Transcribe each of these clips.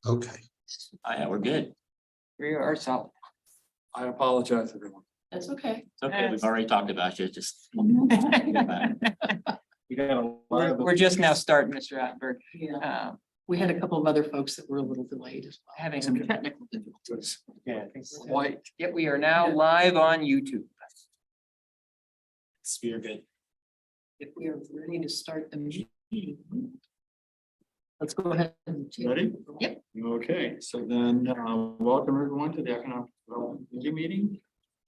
Okay. Yeah, we're good. We are solid. I apologize, everyone. That's okay. It's okay. We've already talked about you. Just. We got a lot of We're just now starting, Mr. Attenberg. Yeah, we had a couple of other folks that were a little delayed as well. Having some technical difficulties. Yeah, I think quite. Yet we are now live on YouTube. We're good. If we are ready to start the meeting. Let's go ahead. and take- Ready? Yep. Okay, so then, welcome everyone to the Economic Development Committee meeting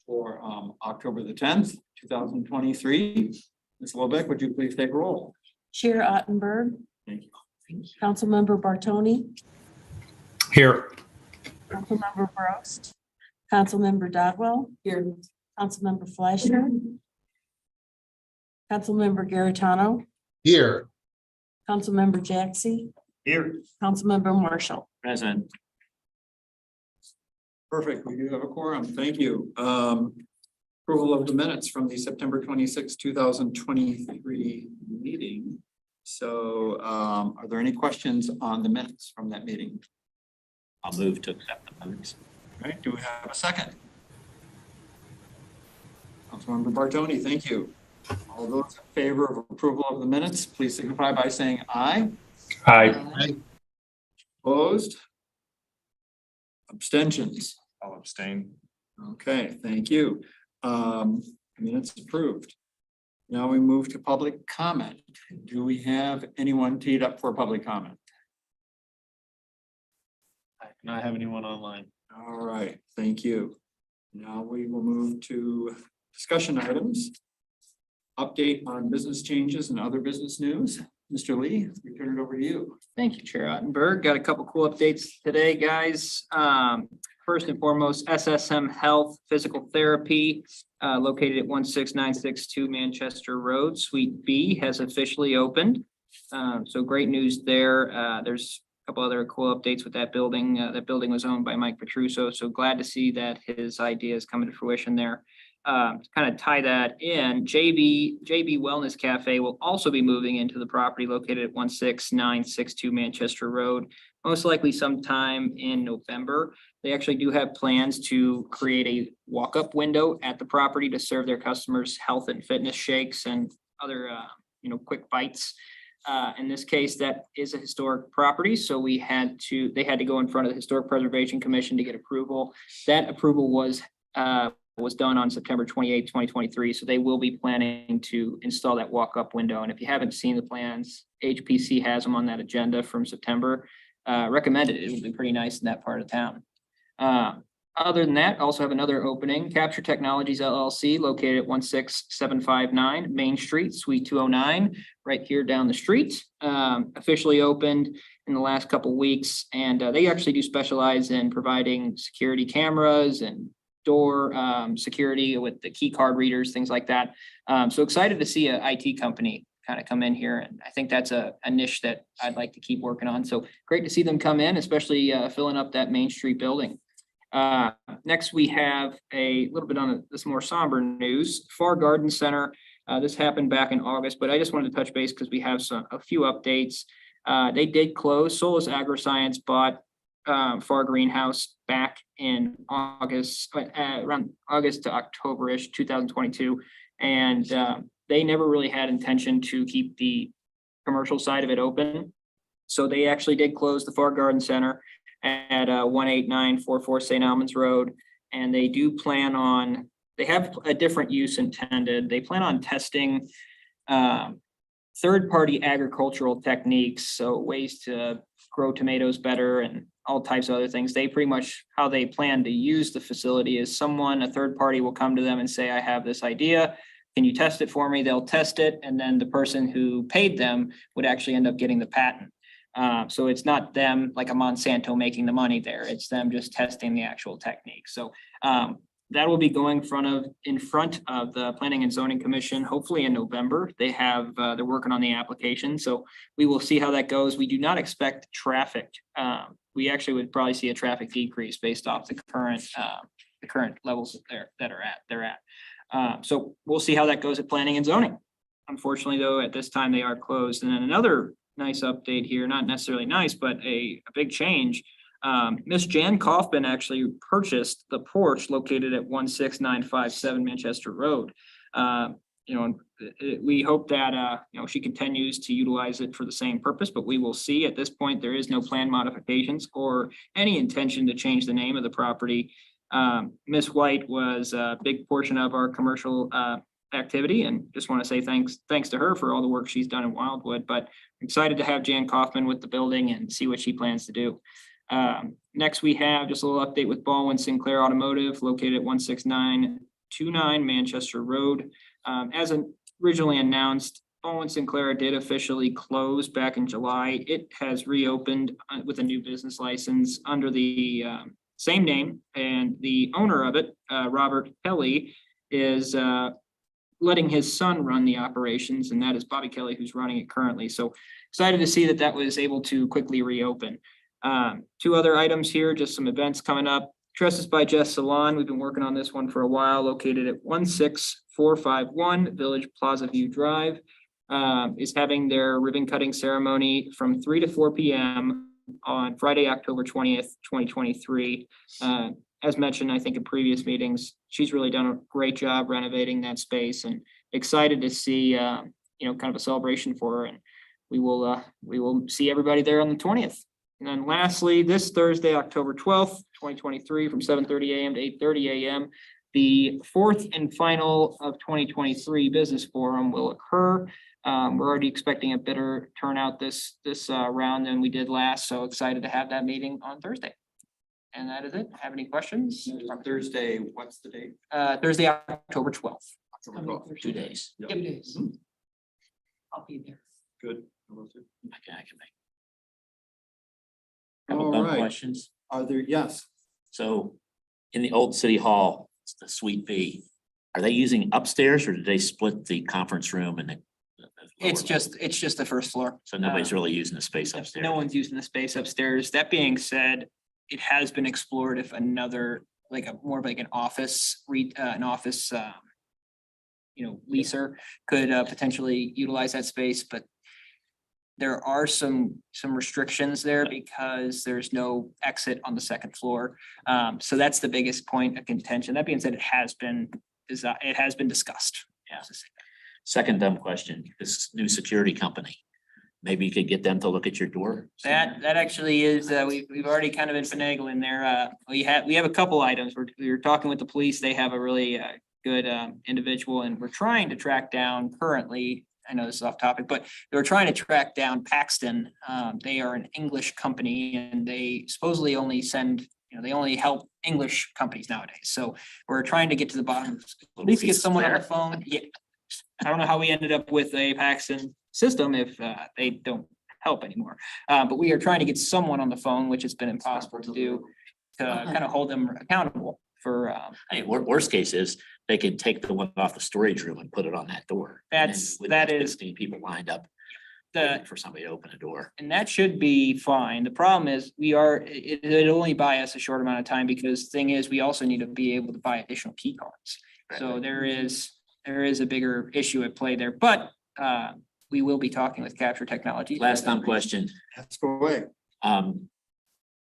for, October the 10th, 2023. Ms. Lebeck, would you please take roll? Chair Ottenberg, Thank you. Councilmember Bartoni, Here. Councilmember Gross, Councilmember Dodwell, Here. Councilmember Fleischer, Councilmember Garitano, Here. Councilmember Jaxi, Here. Councilmember Marshall. Present. Perfect, we do have a quorum, thank you. Approval of the minutes from the September 26, 2023 meeting. So, are there any questions on the minutes from that meeting? I'll move to accept the minutes. All right, do we have a second? Councilmember Bartoni, thank you. All those in favor of approval of the minutes, please signify by saying aye. Aye. Opposed? Abstentions? I'll abstain. Okay, thank you. Minutes approved. Now we move to public comment. Do we have anyone teed up for public comment? I do not have anyone online. All right, thank you. Now we will move to discussion items. Update on business changes and other business news. Mr. Lee, we turn it over to you. Thank you, Chair Ottenberg. Got a couple cool updates today, guys. First and foremost, SSM Health Physical Therapy, located at 16962 Manchester Road, Suite B, has officially opened. So great news there. There's a couple other cool updates with that building. That building was owned by Mike Petruso, so glad to see that his idea is coming to fruition there. To kind of tie that in, JB Wellness Cafe will also be moving into the property located at 16962 Manchester Road, most likely sometime in November. They actually do have plans to create a walk-up window at the property to serve their customers health and fitness shakes and other, quick bites. In this case, that is a historic property, so they had to go in front of the Historic Preservation Commission to get approval. That approval was done on September 28, 2023. So they will be planning to install that walk-up window. And if you haven't seen the plans, HPC has them on that agenda from September. Recommended it. It would be pretty nice in that part of town. Other than that, also have another opening, Capture Technologies LLC, located at 16759 Main Street, Suite 209, right here down the street. Officially opened in the last couple weeks, and they actually do specialize in providing security cameras and door security with the key card readers, things like that. So excited to see an IT company kind of come in here, and I think that's a niche that I'd like to keep working on. So great to see them come in, especially filling up that Main Street building. Next, we have a little bit on this more somber news. Far Garden Center. This happened back in August, but I just wanted to touch base because we have a few updates. They did close. Solus Agroscience bought Far Greenhouse back in August, around August to October-ish, 2022. And they never really had intention to keep the commercial side of it open. So they actually did close the Far Garden Center at 18944 St. Almonds Road. And they do plan on, they have a different use intended. They plan on testing third-party agricultural techniques, so ways to grow tomatoes better and all types of other things. They pretty much, how they plan to use the facility is a third party will come to them and say, I have this idea. Can you test it for me? They'll test it. And then the person who paid them would actually end up getting the patent. So it's not them like a Monsanto making the money there. It's them just testing the actual technique. So that will be going in front of the Planning and Zoning Commission, hopefully in November. They're working on the application. So we will see how that goes. We do not expect traffic. We actually would probably see a traffic decrease based off the current levels that they're at. So we'll see how that goes at Planning and Zoning. Unfortunately, though, at this time they are closed. And then another nice update here, not necessarily nice, but a big change. Miss Jan Kaufman actually purchased the porch located at 16957 Manchester Road. We hope that, she continues to utilize it for the same purpose, but we will see. At this point, there is no plan modifications or any intention to change the name of the property. Miss White was a big portion of our commercial, activity, and just want to say thanks to her for all the work she's done in Wildwood, but excited to have Jan Kaufman with the building and see what she plans to do. Next, we have just a little update with Baldwin Sinclair Automotive located at 16929 Manchester Road. As originally announced, Baldwin Sinclair did officially close back in July. It has reopened with a new business license under the same name, and the owner of it, Robert Kelly, is letting his son run the operations, and that is Bobby Kelly, who's running it currently. So excited to see that that was able to quickly reopen. Two other items here, just some events coming up. Tresses by Jess Salon, we've been working on this one for a while, located at 16451 Village Plaza View Drive, is having their ribbon cutting ceremony from 3 to 4 p.m. on Friday, October 20th, 2023. As mentioned, I think in previous meetings, she's really done a great job renovating that space, and excited to see, kind of a celebration for her. And we will see everybody there on the 20th. And then lastly, this Thursday, October 12th, 2023, from 7:30 a.m. to 8:30 a.m., the fourth and final of 2023 business forum will occur. We're already expecting a better turnout this round than we did last, so excited to have that meeting on Thursday. And that is it. Have any questions? Thursday, what's the date? Thursday, October 12th. October 12th. 2 days. Yep. 2 days. I'll be there. Good. I can make. Couple All dumb right. questions. Are there, yes, So in the old city hall, it's the suite B. Are they using upstairs or did they split the conference room and the? It's just the first floor. So nobody's really using the space upstairs. No one's using the space upstairs. That being said, it has been explored if another, like a more of like an office, leaser could potentially utilize that space, but there are some restrictions there because there's no exit on the second floor. So that's the biggest point of contention. That being said, it has been discussed. Yeah. Second dumb question, this new security company. Maybe you could get them to look at your door. That actually is, we've already kind of been finagling there. We have a couple items. We're talking with the police. They have a really good individual, and we're trying to track down currently. I know this is off topic, but they were trying to track down Paxton. They are an English company, and they supposedly only send, they only help English companies nowadays. So we're trying to get to the bottom, at least get someone on the phone. Yeah. I don't know how we ended up with a Paxton system if they don't help anymore. But we are trying to get someone on the phone, which has been impossible to do, to kind of hold them accountable for. Worst case is they could take the one off the storage room and put it on that door. And then That's- with that is- 15 people lined up The, waiting for somebody to open a door. and that should be fine. The problem is it'll only buy us a short amount of time, because the thing is, we also need to be able to buy additional key cards. So there is a bigger issue at play there, but we will be talking with Capture Technology. Last dumb question, let's go away.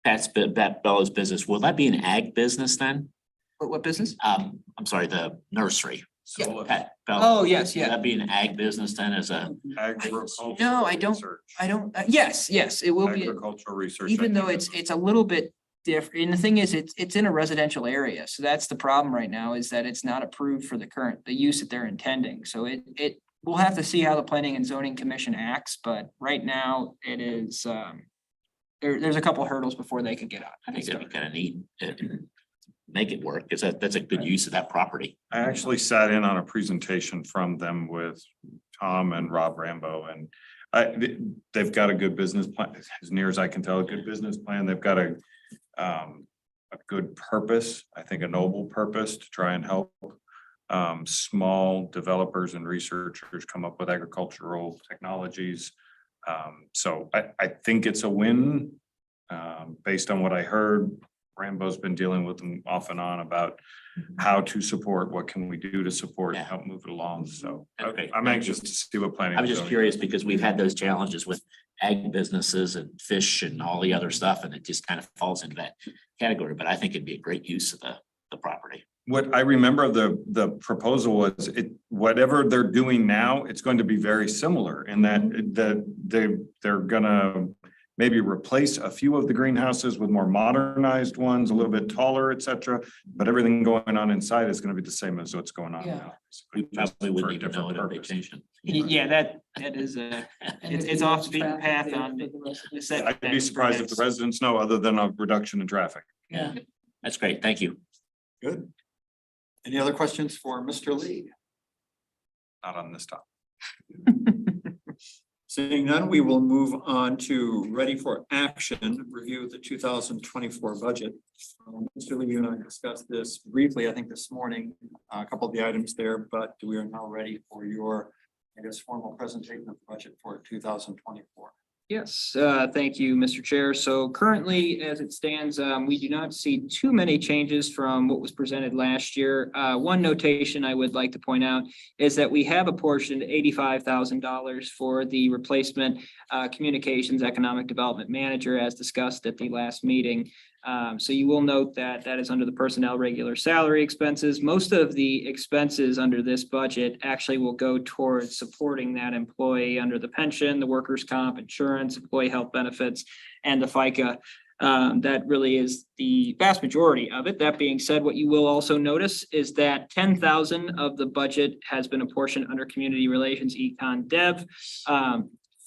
Pat Bella's business, will that be an ag business then? What business? I'm sorry, the nursery. Yeah. Pat Bella. Oh, yes, Will yeah. that be an ag business then as a, Agricultural. No, I don't- research. Yes, it will be, Agricultural research. even I though think it's a little bit different. And the thing is, it's in a residential area. So that's the problem right now, is that it's not approved for the use that they're intending. So we'll have to see how the Planning and Zoning Commission acts, but right now it is, there's a couple hurdles before they could get out. I think that'd be kind of neat. Make it work, because that's a good use of that property. I actually sat in on a presentation from them with Tom and Rob Rambo, and they've got a good business plan, as near as I can tell, a good business plan. They've got a good purpose, I think a noble purpose, to try and help small developers and researchers come up with agricultural technologies. So I think it's a win. Based on what I heard, Rambo's been dealing with them off and on about how to support, what can we do to support and Yeah. help move it along. So Okay. I'm anxious to see what planning. I was and just zoning- curious because we've had those challenges with ag businesses and fish and all the other stuff, and it just kind of falls into that category, but I think it'd be a great use of the property. What I remember of the proposal was whatever they're doing now, it's going to be very similar in that they're gonna maybe replace a few of the greenhouses with more modernized ones, a little bit taller, et cetera. But everything going on inside is gonna be the same as what's going on Yeah. now. We basically, just probably for a wouldn't even know different it if they purpose. changed it. Yeah, that is And it's there'd be off less the beaten traffic path there on for the rest of the the- set. I'd be surprised if the residents know, other than a reduction in traffic. Yeah. That's great. Thank you. Good. Any other questions for Mr. Lee? Not on this topic. Seeing none, we will move on to ready for action, review the 2024 budget. Mr. Lee, you and I discussed this briefly, I think this morning, a couple of the items there, but we are now ready for your, I guess, formal presentation of the budget for 2024. Yes, thank you, Mr. Chair. So currently, as it stands, we do not see too many changes from what was presented last year. One notation I would like to point out is that we have apportioned $85,000 for the replacement communications economic development manager as discussed at the last meeting. So you will note that that is under the personnel regular salary expenses. Most of the expenses under this budget actually will go towards supporting that employee under the pension, the workers' comp, insurance, employee health benefits, and the FICA. That really is the vast majority of it. That being said, what you will also notice is that 10,000 of the budget has been apportioned under community relations, econ dev.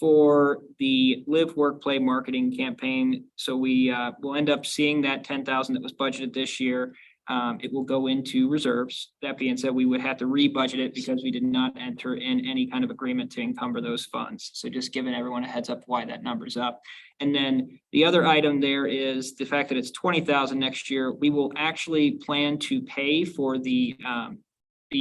For the Live, Work, Play marketing campaign. So we will end up seeing that 10,000 that was budgeted this year. It will go into reserves. That being said, we would have to re-budget it because we did not enter in any kind of agreement to encumber those funds. So just giving everyone a heads up why that number's up. And then the other item there is the fact that it's 20,000 next year. We will actually plan to pay for the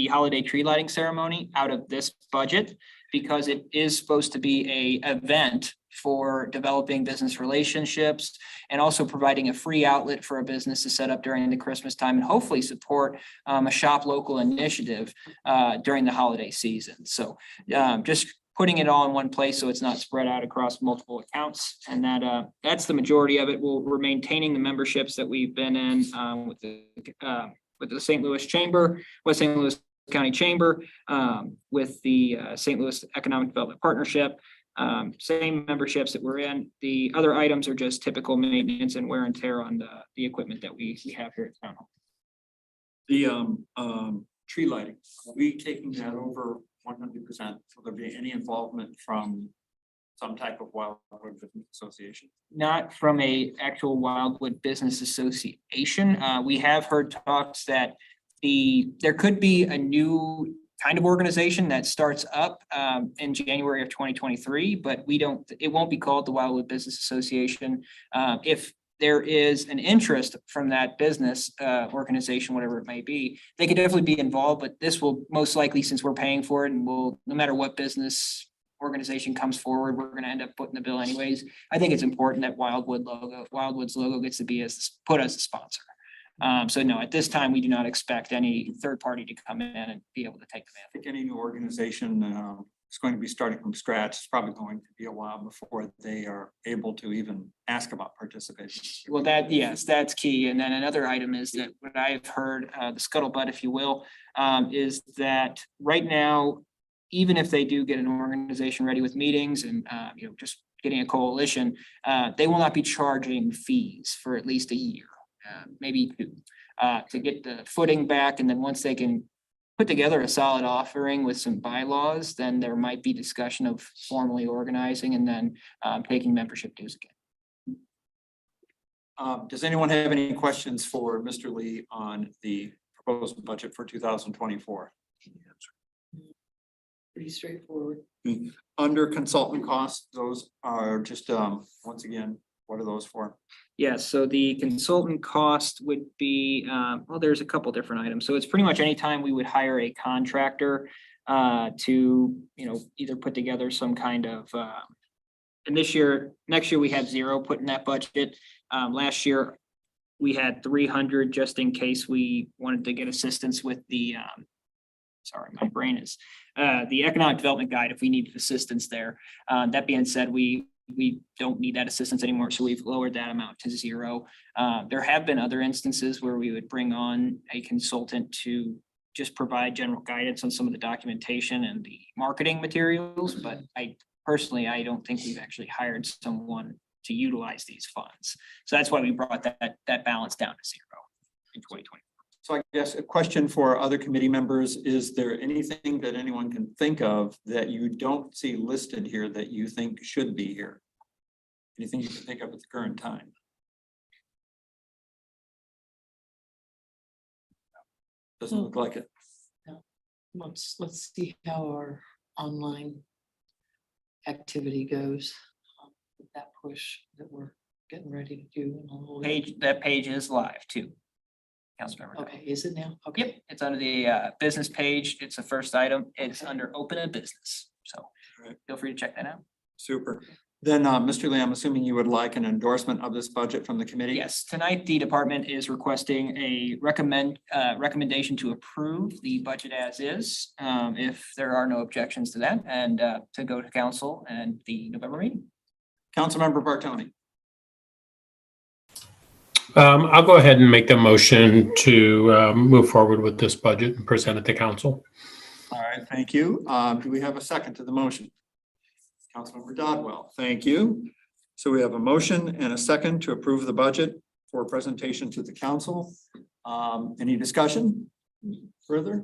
holiday tree lighting ceremony out of this budget, because it is supposed to be a event for developing business relationships and also providing a free outlet for a business to set up during the Christmas time and hopefully support a shop local initiative during the holiday season. So just putting it all in one place so it's not spread out across multiple accounts, and that's the majority of it. We're maintaining the memberships that we've been in with the St. Louis Chamber, West St. Louis County Chamber, with the St. Louis Economic Development Partnership, same memberships that we're in. The other items are just typical maintenance and wear and tear on the equipment that we have here at Town Hall. The tree lighting, are we taking that over 100%? Will there be any involvement from some type of wildwood business association? Not from a actual Wildwood Business Association. We have heard talks that there could be a new kind of organization that starts up in January of 2023, but it won't be called the Wildwood Business Association. If there is an interest from that business organization, whatever it may be, they could definitely be involved, but this will most likely, since we're paying for it and no matter what business organization comes forward, we're going to end up putting the bill anyways. I think it's important that Wildwood's logo gets to be put as a sponsor. So no, at this time, we do not expect any third party to come in and be able to take the I think any new organization is going to be starting from scratch. It's probably going to be a while before they are able to even ask about participation. Well, yes, that's key. And then another item is that what I've heard, the scuttlebutt, if you will, is that right now, even if they do get an organization ready with meetings and, just getting a coalition, they will not be charging fees for at least a year, maybe two, to get the footing back. And then once they can put together a solid offering with some bylaws, then there might be discussion of formally organizing and then taking membership dues again. Does anyone have any questions for Mr. Lee on the proposed budget for 2024? Pretty straightforward. Under consultant costs, those are just, once again, what are those for? Yes, so the consultant cost would be, well, there's a couple different items. So it's pretty much anytime we would hire a contractor to, either put together some kind of, and next year we had 0 put in that budget. Last year, we had 300 just in case we wanted to get assistance with the, sorry, my brain is, the economic development guide if we needed assistance there. That being said, we we don't need that assistance anymore, so we've lowered that amount to 0. There have been other instances where we would bring on a consultant to just provide general guidance on some of the documentation and the marketing materials, but I don't think we've actually hired someone to utilize these funds. So that's why we brought that balance down to 0 in 2020. So I guess a question for other committee members, is there anything that anyone can think of that you don't see listed here that you think should be here? Anything you can think of at the current time? Doesn't look like it. Let's see how our online activity goes. With that push that we're getting ready to do. And all of that. That page is live too. Councilmember. Dodd. Okay, is it now? Okay. Yep, it's under the business page. It's the first item. It's under open a business. So Right. feel free to check that out. Super. Then, Mr. Lee, I'm assuming you would like an endorsement of this budget from the committee? Yes, tonight the department is requesting a recommendation to approve the budget as is. If there are no objections to that, and to go to council and the November meeting. Councilmember Bartoni. I'll go ahead and make the motion to move forward with this budget and present it to council. All right, thank you. Do we have a second to the motion? Councilmember Dodwell, thank you. So we have a motion and a second to approve the budget for presentation to the council. Any discussion further?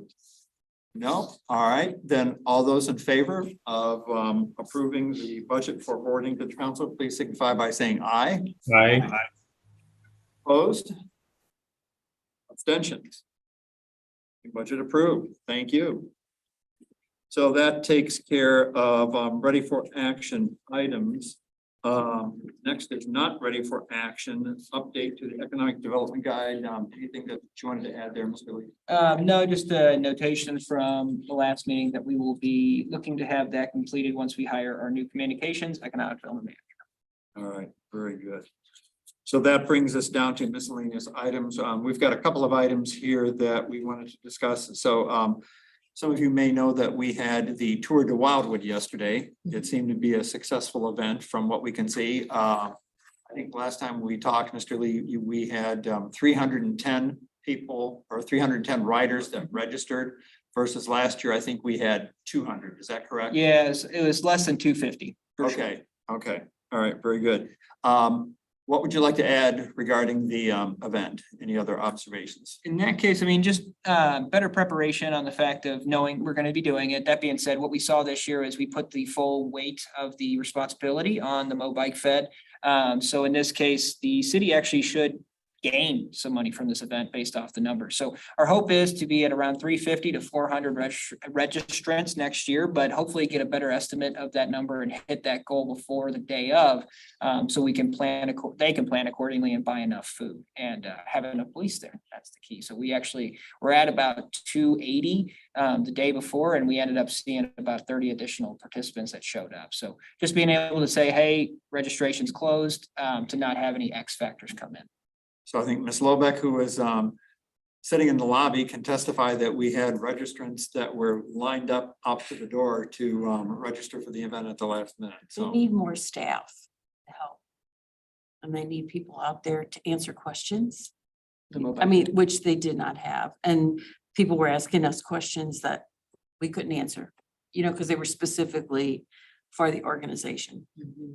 No? All right, then all those in favor of approving the budget for forwarding to the council, please signify by saying aye. Aye. Opposed? Abstentions? Budget approved. Thank you. So that takes care of ready for action items. Next is not ready for action. Update to the economic development guide. Anything that you wanted to add there, Mr. Lee? No, just a notation from the last meeting that we will be looking to have that completed once we hire our new communications economic development manager. All right, very good. So that brings us down to miscellaneous items. We've got a couple of items here that we wanted to discuss. So some of you may know that we had the Tour de Wildwood yesterday. It seemed to be a successful event from what we can see. I think last time we talked, Mr. Lee, we had 310 people or 310 riders that registered versus last year, I think we had 200. Is that correct? Yes, it was less than 250. for sure. Okay. All right, very good. What would you like to add regarding the event? Any other observations? In that case, I mean, just better preparation on the fact of knowing we're gonna be doing it. That being said, what we saw this year is we put the full weight of the responsibility on the Mo Bike Fed. So in this case, the city actually should gain some money from this event based off the numbers. So our hope is to be at around 350 to 400 registrants next year, but hopefully get a better estimate of that number and hit that goal before the day of. So we can plan, they can plan accordingly and buy enough food and have enough police there. That's the key. So we're at about 280 the day before, and we ended up seeing about 30 additional participants that showed up. So just being able to say, hey, registration's closed, to not have any X factors come in. So I think Ms. Lobeck, who was sitting in the lobby, can testify that we had registrants that were lined up to the door to register for the event at the last minute. They So need more staff to help. And they need people out there to answer questions. I mean, which they did not have. And people were asking us questions that we couldn't answer, because they were specifically for the organization.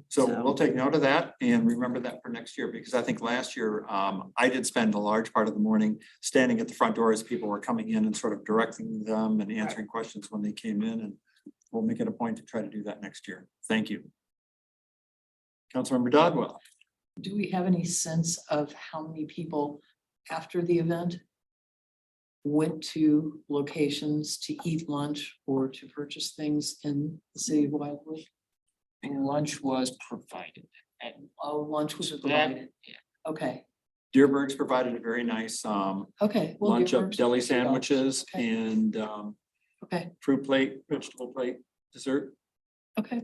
So we'll take note of that and remember that for next year, because I think last year I did spend a large part of the morning standing at the front door as people were coming in and sort of directing them and answering questions when they came in, and we'll make it a point to try to do that next year. Thank you. Councilmember Dodwell. Do we have any sense of how many people after the event went to locations to eat lunch or to purchase things in the city of Wildwood? And lunch was provided. And Oh, lunch was So that- provided. yeah. Okay, Deerberg's provided a very nice okay. well, lunch give of her- deli sandwiches Okay. and Okay, fruit plate, vegetable plate, dessert. okay.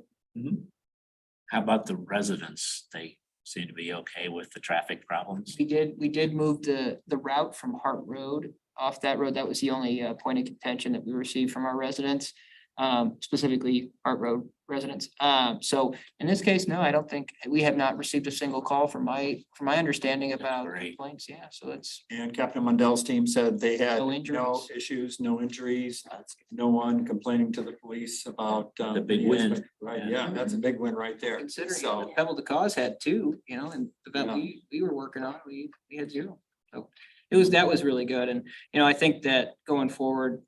How about the residents? They seem to be okay with the traffic problems. we did move the route from Hart Road off that road. That was the only point of contention that we received from our residents. specifically Art Road residents. So in this case, no, I don't think, we have not received a single call from my understanding about Great. complaints. Yeah, so that's, And Captain Mundell's team said they had No no injuries. issues, no injuries, no one complaining to the police about. The big win. Right, yeah, that's a big win right there. considering So, Pebble the Cause had two, and the event Yeah. we were working on, we had zero. So that was really good. And, I think that going forward,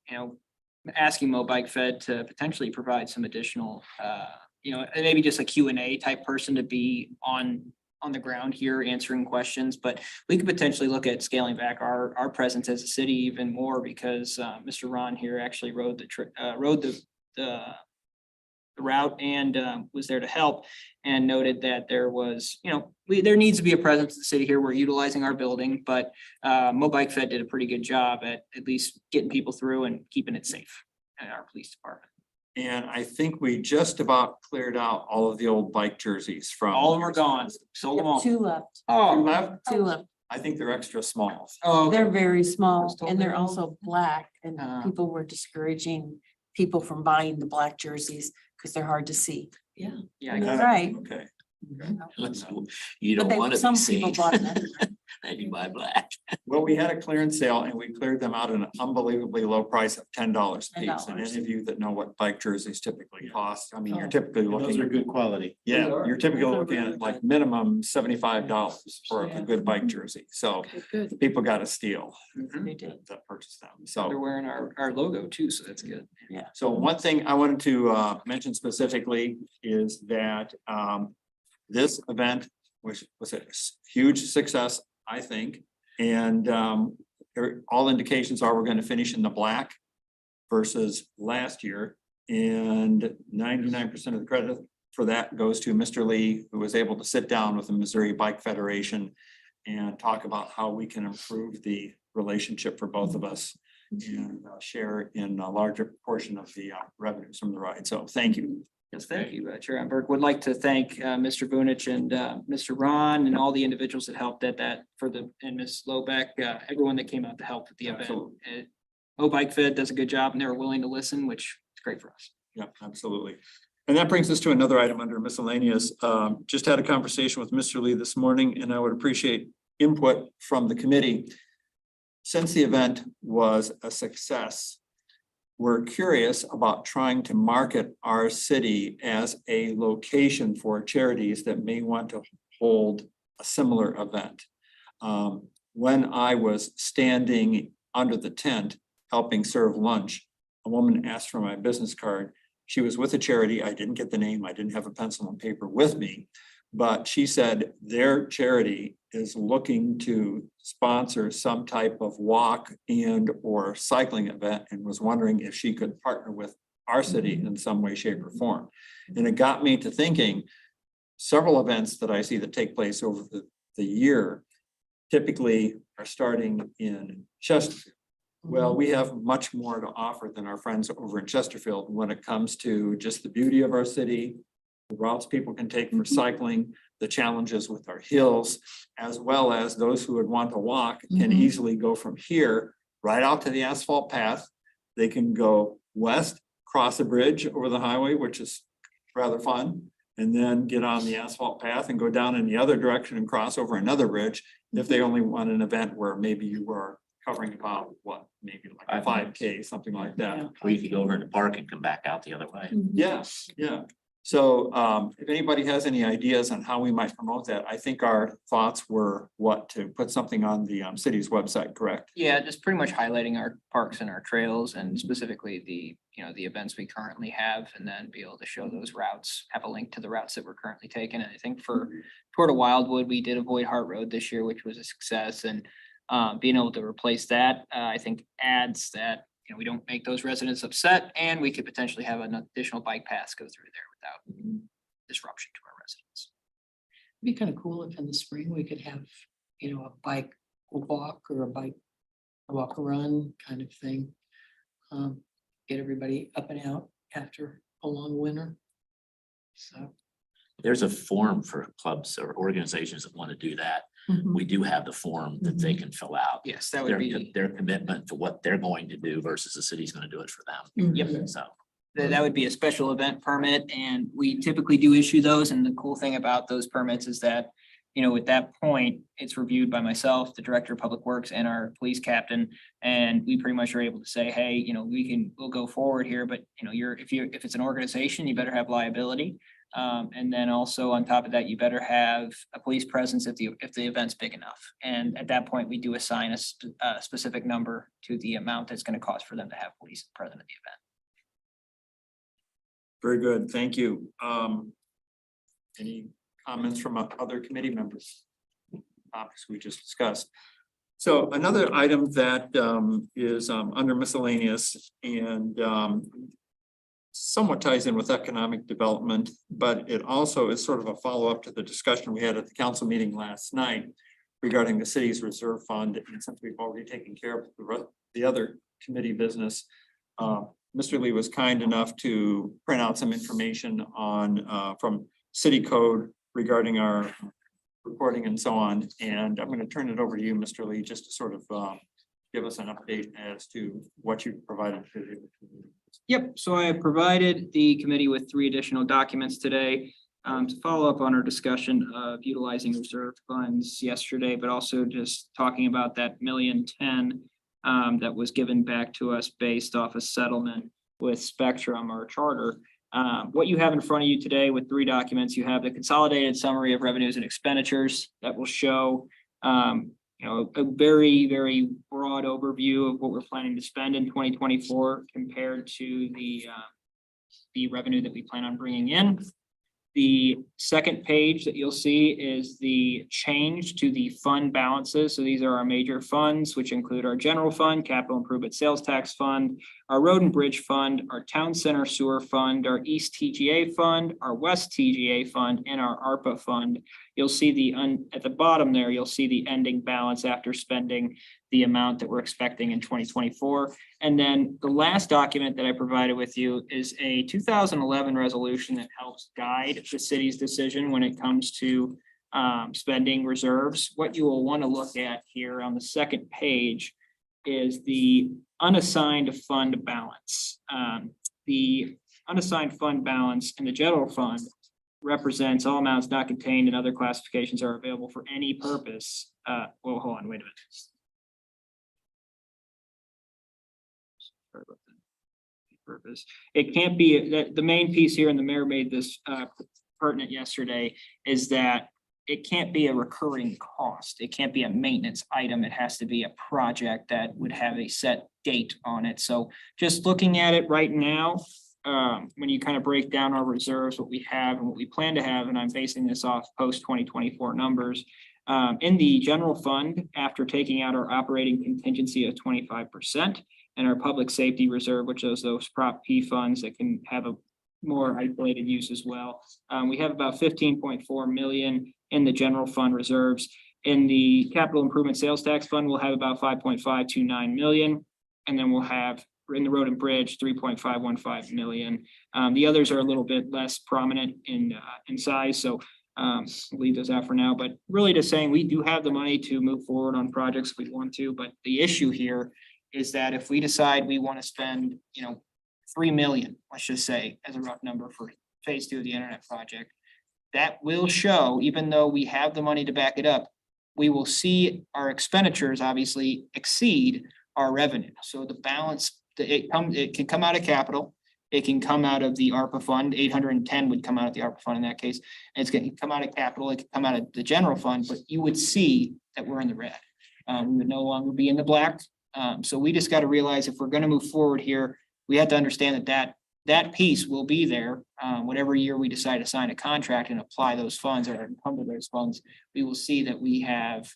asking Mo Bike Fed to potentially provide some additional, and maybe just a Q&A type person to be on the ground here answering questions, but we could potentially look at scaling back our presence as a city even more because Mr. Ron here actually rode the route and was there to help and noted that there was, there needs to be a presence in the city here. We're utilizing our building, but Mo Bike Fed did a pretty good job at least getting people through and keeping it safe in our police department. and I think we just about cleared out all of the old bike jerseys from. All of them are gone. Sold them all. Two left, Two Oh, left? two left. I think they're extra small. oh, They're very small told and they're they're all- also black and people were discouraging people from buying the black jerseys because they're hard to see. yeah. I You're got it. right. Okay, You But don't they, want to be some people seen. bought them. Then you buy black. well, we had a clearance sale and we cleared them out at an unbelievably low price of $10 a piece. And $10. any of you that know what bike jerseys typically cost, I mean, you're Oh. typically looking. Those are good quality. Yeah, Those are. you're typically Those are looking really at like good. minimum $75 for a Yeah. good bike jersey. So Okay, good. people got a steal Mhm. They did. that purchase them. They're So, wearing our logo too, so that's good. so one thing I wanted to mention specifically is that this event, which was a huge success, I think. And all indications are we're gonna finish in the black versus last year. And 99% of the credit for that goes to Mr. Lee, who was able to sit down with the Missouri Bike Federation and talk about how we can improve the relationship for both of us and share in a larger portion of the revenues from the ride. So thank you. Yes, thank you, Chair Burke. Would like to thank Mr. Vunich and Mr. Ron and all the individuals that helped at that and Ms. Lobeck, everyone that came out to help with the event. Absolutely. Mo Bike Fed does a good job and they were willing to listen, which is great for us. Yeah, absolutely. And that brings us to another item under miscellaneous. Just had a conversation with Mr. Lee this morning and I would appreciate input from the committee. Since the event was a success, we're curious about trying to market our city as a location for charities that may want to hold a similar event. When I was standing under the tent helping serve lunch, a woman asked for my business card. She was with a charity. I didn't get the name. I didn't have a pencil and paper with me. But she said their charity is looking to sponsor some type of walk and or cycling event and was wondering if she could partner with our city in some way, shape or form. And it got me to thinking, several events that I see that take place over the year typically are starting in Chesterfield. Well, we have much more to offer than our friends over in Chesterfield when it comes to just the beauty of our city, the routes people can take for cycling, the challenges with our hills, as well as those who would want to walk can Mhm. easily go from here right out to the asphalt path. They can go west, cross a bridge over the highway, which is rather fun, and then get on the asphalt path and go down in the other direction and cross over another bridge. If they only want an event where maybe you were covering about what, maybe like a 5K, something like that. Or you could go over in the park and come back out the other way. Yes, yeah. So if anybody has any ideas on how we might promote that, I think our thoughts were what, to put something on the city's website, correct? Yeah, just pretty much highlighting our parks and our trails and specifically the events we currently have and then be able to show those routes, have a link to the routes that we're currently taking. And I think for Tour to Wildwood, we did avoid Hart Road this year, which was a success. And being able to replace that, I think adds that, we don't make those residents upset and we could potentially have an additional bike paths go through there without disruption to our residents. It'd be kind of cool if in the spring we could have, a bike walk or a bike walk run kind of thing. Get everybody up and out after a long winter. So. There's a form for clubs or organizations that want to do that. mhm. We do have the form that they can fill out. Yes, that would be, Their commitment to what they're going to do versus the city's going to do it for them. yep. So That would be a special event permit, and we typically do issue those, and the cool thing about those permits is that, you know, at that point, it's reviewed by myself, the Director of Public Works, and our police captain, and we pretty much are able to say, hey, you know, we'll go forward here, but, you know, if it's an organization, you better have liability. And then also on top of that, you better have a police presence if the event's big enough. And at that point, we do assign a specific number to the amount that's gonna cost for them to have police present at the event. Very good, thank you. Any comments from other committee members? Topics we just discussed. So another item that is under miscellaneous and somewhat ties in with economic development, but it also is sort of a follow-up to the discussion we had at the council meeting last night regarding the city's reserve fund, and since we've already taken care of the other committee business. Mr. Lee was kind enough to print out some information on from city code regarding our reporting and so on. And I'm going to turn it over to you, Mr. Lee, just to sort of give us an update as to what you provided to the. Yep, so I have provided the committee with 3 additional documents today to follow up on our discussion of utilizing reserve funds yesterday, but also just talking about that $1,000,010 that was given back to us based off a settlement with Spectrum, our charter. What you have in front of you today with 3 documents, you have the consolidated summary of revenues and expenditures that will show you know, a very, very broad overview of what we're planning to spend in 2024 compared to the revenue that we plan on bringing in. The second page that you'll see is the change to the fund balances. So these are our major funds, which include our general fund, capital improvement sales tax fund, our road and bridge fund, our town center sewer fund, our east TGA fund, our west TGA fund, and our ARPA fund. You'll see at the bottom there, you'll see the ending balance after spending the amount that we're expecting in 2024. And then the last document that I provided with you is a 2011 resolution that helps guide the city's decision when it comes to spending reserves. What you will want to look at here on the second page is the unassigned fund balance. The unassigned fund balance in the general fund represents all amounts not contained and other classifications are available for any purpose. Well, hold on, wait a minute. Sorry about that. Purpose. It can't be the main piece here, and the mayor made this pertinent yesterday, is that it can't be a recurring cost. It can't be a maintenance item. It has to be a project that would have a set date on it. So just looking at it right now, when you kind of break down our reserves, what we have and what we plan to have, and I'm basing this off post 2024 numbers, in the general fund, after taking out our operating contingency of 25% and our public safety reserve, which is those Prop P funds that can have a more isolated use as well. We have about 15.4 million in the general fund reserves. In the capital improvement sales tax fund, we'll have about 5.529 million. And then we'll have in the road and bridge, 3.515 million. The others are a little bit less prominent in size. So we'll leave those out for now, but really just saying we do have the money to move forward on projects if we want to. But the issue here is that if we decide we want to spend, you know, 3 million, let's just say as a rough number for phase 2 of the internet project, that will show, even though we have the money to back it up, we will see our expenditures obviously exceed our revenue. So the balance, it can come out of capital, it can come out of the ARPA fund, 810 would come out of the ARPA fund in that case, and it's going to come out of capital, it can come out of the general fund, but you would see that we're in the red. We would no longer be in the black. So we just got to realize if we're going to move forward here, we have to understand that piece will be there. Whatever year we decide to sign a contract and apply those funds or encumber those funds, we will see that we have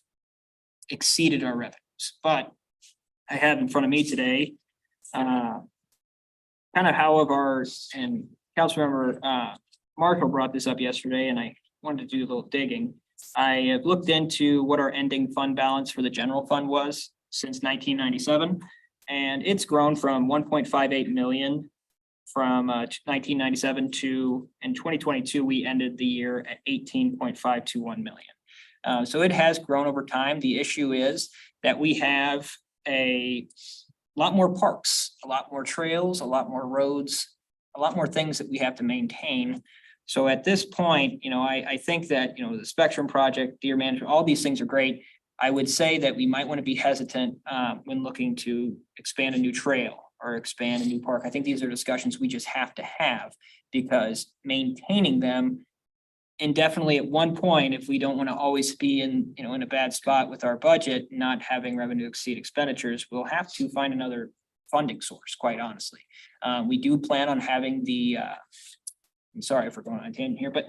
exceeded our revenues. But I have in front of me today, kind of how of ours, and Councilmember Marshall brought this up yesterday, and I wanted to do a little digging. I have looked into what our ending fund balance for the general fund was since 1997, and it's grown from 1.58 million from 1997 to, in 2022, we ended the year at 18.521 million. So it has grown over time. The issue is that we have a lot more parks, a lot more trails, a lot more roads a lot more things that we have to maintain. So at this point, I think that, the Spectrum project, deer management, all these things are great. I would say that we might want to be hesitant when looking to expand a new trail or expand a new park. I think these are discussions we just have to have because maintaining them indefinitely at one point, if we don't want to always be in a bad spot with our budget, not having revenue exceed expenditures, we'll have to find another funding source, quite honestly. We do plan on having I'm sorry for going on a tangent here, but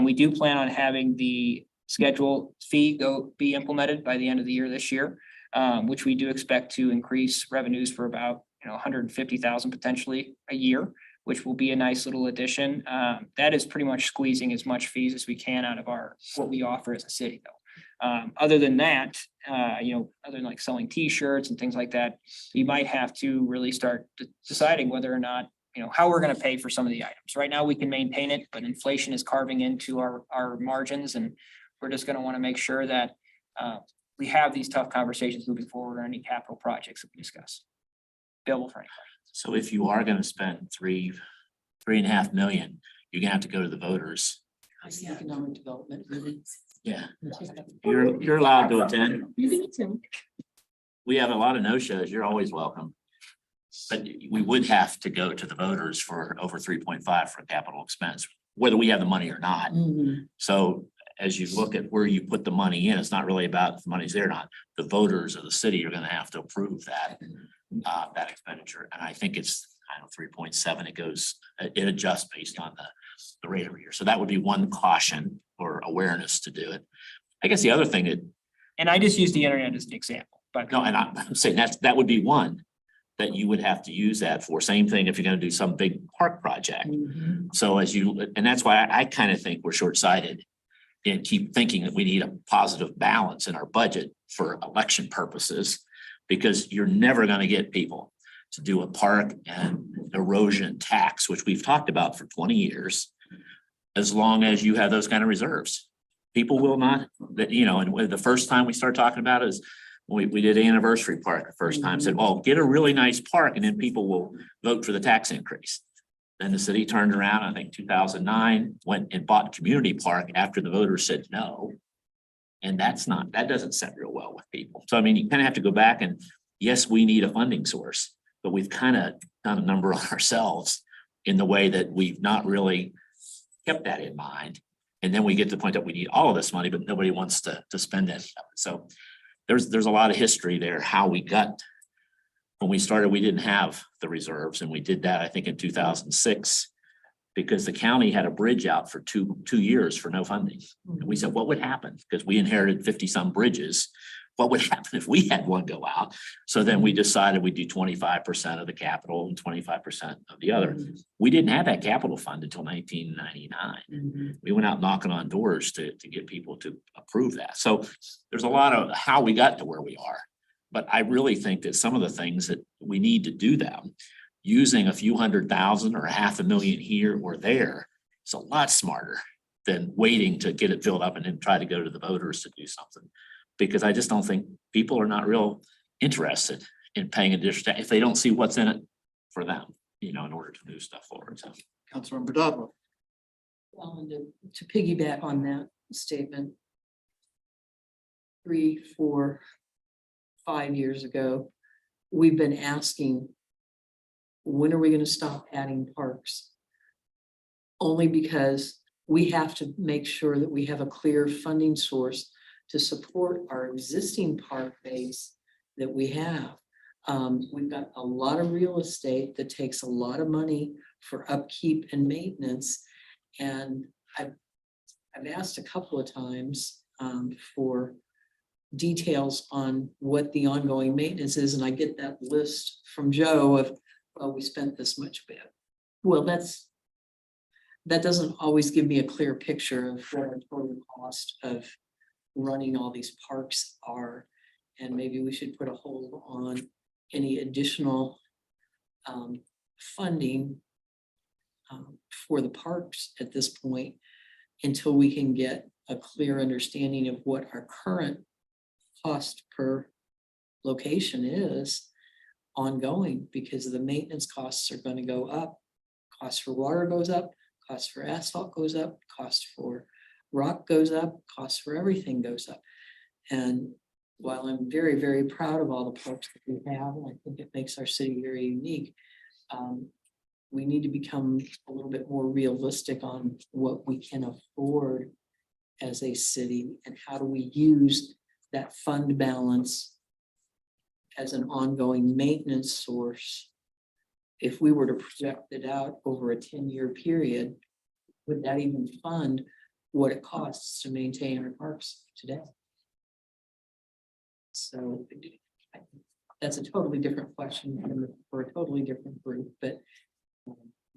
we do plan on having the schedule fee be implemented by the end of the year this year, which we do expect to increase revenues for about 150,000 potentially a year, which will be a nice little addition. That is pretty much squeezing as much fees as we can out of what we offer as a city though. Other than that, other than like selling T-shirts and things like that, you might have to really start deciding whether or not, how we're going to pay for some of the items. Right now, we can maintain it, but inflation is carving into our margins, and we're just going to want to make sure that we have these tough conversations moving forward on any capital projects that we discuss. Available for any questions. So if you are gonna spend 3.5 million, you're gonna have to go to the voters. Economic development. meeting. Yeah, you're allowed to attend. We have a lot of no-shows. You're always welcome. But we would have to go to the voters for over 3.5 for capital expense, whether we have the money or not. Mhm. So as you look at where you put the money in, it's not really about if the money's there or not. The voters of the city are gonna have to approve that expenditure. And I think it's, 3.7. It adjusts based on the rate every year. So that would be one caution or awareness to do it. I guess the other thing that, And I just use the internet as an example, but no, and I'm saying that would be one that you would have to use that for. Same thing if you're gonna do some big park project. Mhm. So and that's why I kind of think we're short-sighted and keep thinking that we need a positive balance in our budget for election purposes, because you're never going to get people to do a park and erosion tax, which we've talked about for 20 years, as long as you have those kind of reserves. People will not, and the first time we started talking about it is we did Anniversary Park the first time, said, well, get a really nice park and then people will vote for the tax increase. Then the city turned around, I think 2009, went and bought Community Park after the voters said no. And that doesn't set real well with people. So I mean, you kind of have to go back and, yes, we need a funding source, but we've kind of done a number on ourselves in the way that we've not really kept that in mind. And then we get to the point that we need all of this money, but nobody wants to spend it. So there's a lot of history there, how we got. When we started, we didn't have the reserves, and we did that, I think, in 2006, because the county had a bridge out for two years for no funding. And we said, what would happen? Because we inherited 50-some bridges. What would happen if we had one go out? So then we decided we'd do 25% of the capital and 25% of the other. We didn't have that capital fund until 1999. Mhm. We went out knocking on doors to get people to approve that. So there's a lot of how we got to where we are. But I really think that some of the things that we need to do them, using a few 100,000 or 500,000 here or there, is a lot smarter than waiting to get it filled up and then try to go to the voters to do something. Because I just don't think people are not real interested in paying additional if they don't see what's in it for them, in order to move stuff forward. So Councilmember Dodwell. Well, and to piggyback on that statement. 3, 4, 5 years ago, we've been asking, when are we going to stop adding parks? Only because we have to make sure that we have a clear funding source to support our existing park base that we have. We've got a lot of real estate that takes a lot of money for upkeep and maintenance. And I've asked a couple of times for details on what the ongoing maintenance is, and I get that list from Joe of, well, we spent this much bit. Well, that doesn't always give me a clear picture of what our total cost of running all these parks are. And maybe we should put a hold on any additional funding for the parks at this point until we can get a clear understanding of what our current cost per location is ongoing, because the maintenance costs are going to go up Cost for water goes up, cost for asphalt goes up, cost for rock goes up, cost for everything goes up. And while I'm very, very proud of all the parks that we have, and I think it makes our city very unique, we need to become a little bit more realistic on what we can afford as a city and how do we use that fund balance as an ongoing maintenance source. If we were to project it out over a 10-year period, would that even fund what it costs to maintain our parks today? So that's a totally different question for a totally different group, but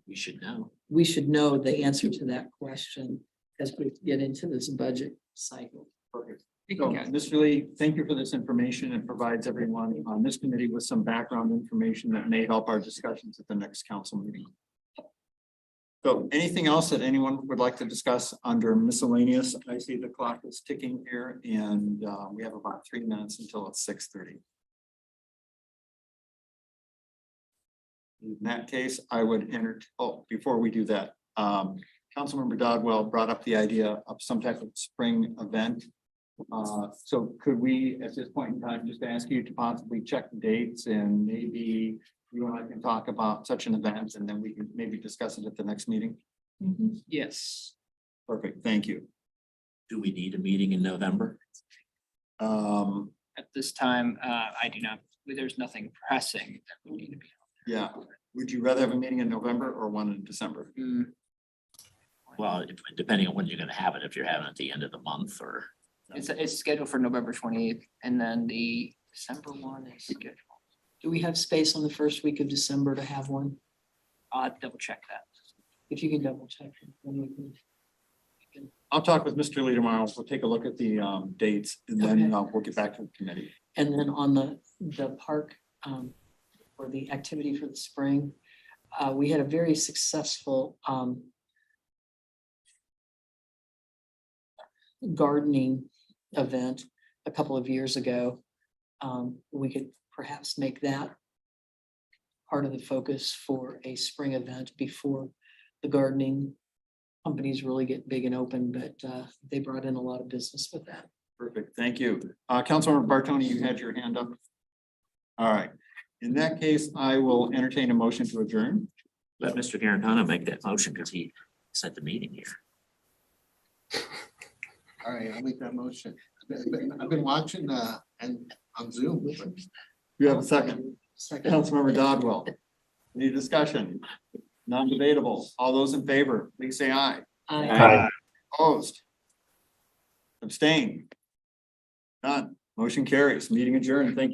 We should know. we should know the answer to that question as we get into this budget cycle. Perfect. So, Mr. Lee, thank you for this information. It provides everyone on this committee with some background information that may help our discussions at the next council meeting. So anything else that anyone would like to discuss under miscellaneous? I see the clock is ticking here and we have about 3 minutes until it's 6:30. In that case, I would before we do that, Councilmember Dodwell brought up the idea of some type of spring event. So could we, at this point in time, just ask you to possibly check the dates and maybe you and I can talk about such an event and then we can maybe discuss it at the next meeting? Yes. Perfect, thank you. Do we need a meeting in November? At this time, I do not, there's nothing pressing that we need to be. Yeah, would you rather have a meeting in November or one in December? Well, depending on when you're gonna have it, if you're having it at the end of the month or. It's scheduled for November 28th, and then the December one is scheduled. Do we have space on the first week of December to have one? I'll double check that. If you can double check. Then we can. I'll talk with Mr. Lee tomorrow. We'll take a look at the dates and then we'll get back to the committee. And then on the park, for the activity for the spring, we had a very successful gardening event a couple of years ago. We could perhaps make that part of the focus for a spring event before the gardening companies really get big and open, but they brought in a lot of business with that. Perfect, thank you. Councilmember Bartoni, you had your hand up. All right, in that case, I will entertain a motion to adjourn. Let Mr. Garantano make that motion because he set the meeting here. All right, I'll make that motion. I've been watching and on Zoom. You have a second. Councilmember Dodwell. Any discussion? Non-debatable. All those in favor, please say aye. Aye. Opposed? Abstain? None. Motion carries. Meeting adjourned. Thank you.